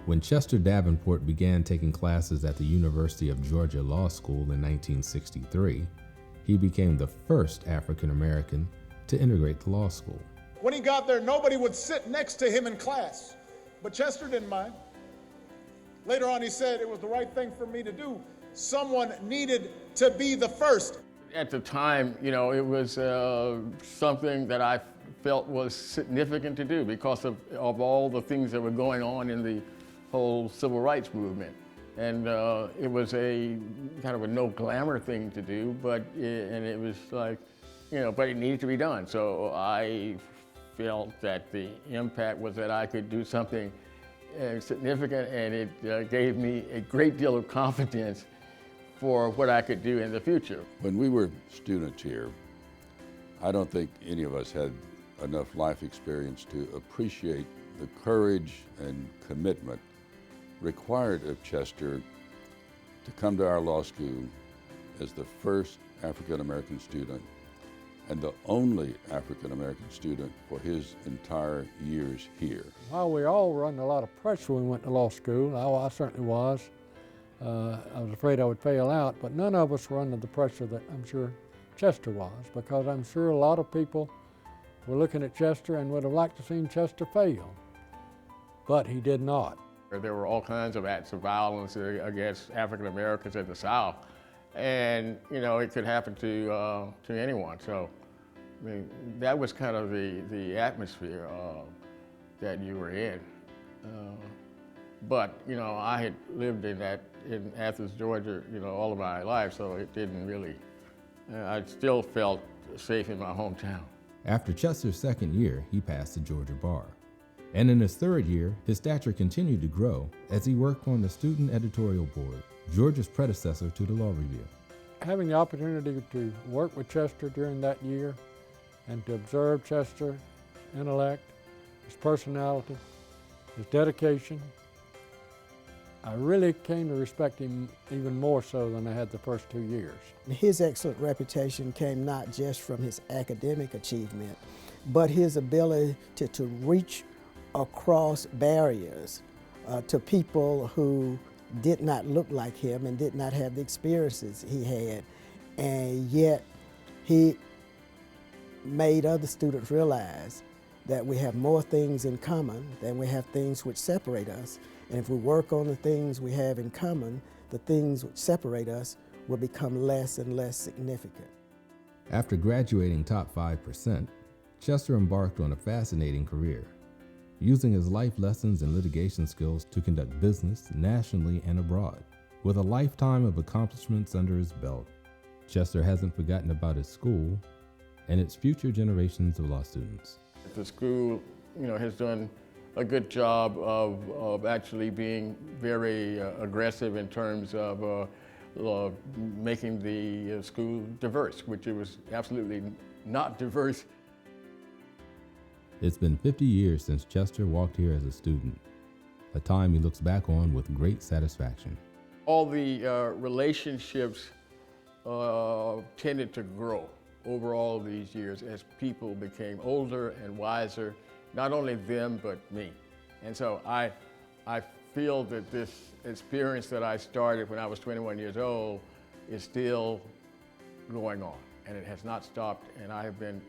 When Chester Davenport began taking classes at the University of Georgia Law School in 1963, he became the first African American to integrate the law school. When he got there, nobody would sit next to him in class, but Chester didn't mind. Later on, he said it was the right thing for me to do. Someone needed to be the first. At the time, it was something that I felt was significant to do because of all the things that were going on in the whole civil rights movement. And it was a kind of a no glamour thing to do, but it was like, but it needed to be done. So I felt that the impact was that I could do something significant, and it gave me a great deal of confidence for what I could do in the future. When we were students here, I don't think any of us had enough life experience to appreciate the courage and commitment required of Chester to come to our law school as the first African American student and the only African American student for his entire years here. While we all were under a lot of pressure when we went to law school, I certainly was. I was afraid I would fail out, but none of us were under the pressure that I'm sure Chester was, because I'm sure a lot of people were looking at Chester and would have liked to have seen Chester fail, but he did not. There were all kinds of acts of violence against African Americans in the South, and it could happen to anyone. So, I mean, that was kind of the atmosphere that you were in. But I had lived in Athens, Georgia, all of my life, so it didn't really. I still felt safe in my hometown. After Chester's second year, he passed the Georgia bar. And in his third year, his stature continued to grow as he worked on the Student Editorial Board, Georgia's predecessor to the Law Review. Having the opportunity to work with Chester during that year and to observe Chester's intellect, his personality, his dedication, I really came to respect him even more so than I had the first 2 years. His excellent reputation came not just from his academic achievement, but his ability to reach across barriers to people who did not look like him and did not have the experiences he had. And yet he made other students realize that we have more things in common than we have things which separate us. And if we work on the things we have in common, the things which separate us will become less and less significant. After graduating top 5%, Chester embarked on a fascinating career, using his life lessons and litigation skills to conduct business nationally and abroad. With a lifetime of accomplishments under his belt, Chester hasn't forgotten about his school and its future generations of law students. The school, has done a good job of actually being very aggressive in terms of making the school diverse, which it was absolutely not diverse. It's been 50 years since Chester walked here as a student, a time he looks back on with great satisfaction. All the relationships tended to grow over all of these years as people became older and wiser, not only them, but me. And so I feel that this experience that I started when I was 21 years old is still going on, and it has not stopped, and I have been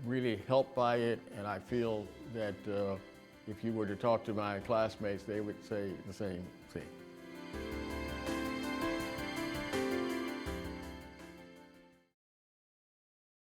really helped by it, and I feel that if you were to talk to my classmates, they would say the same thing.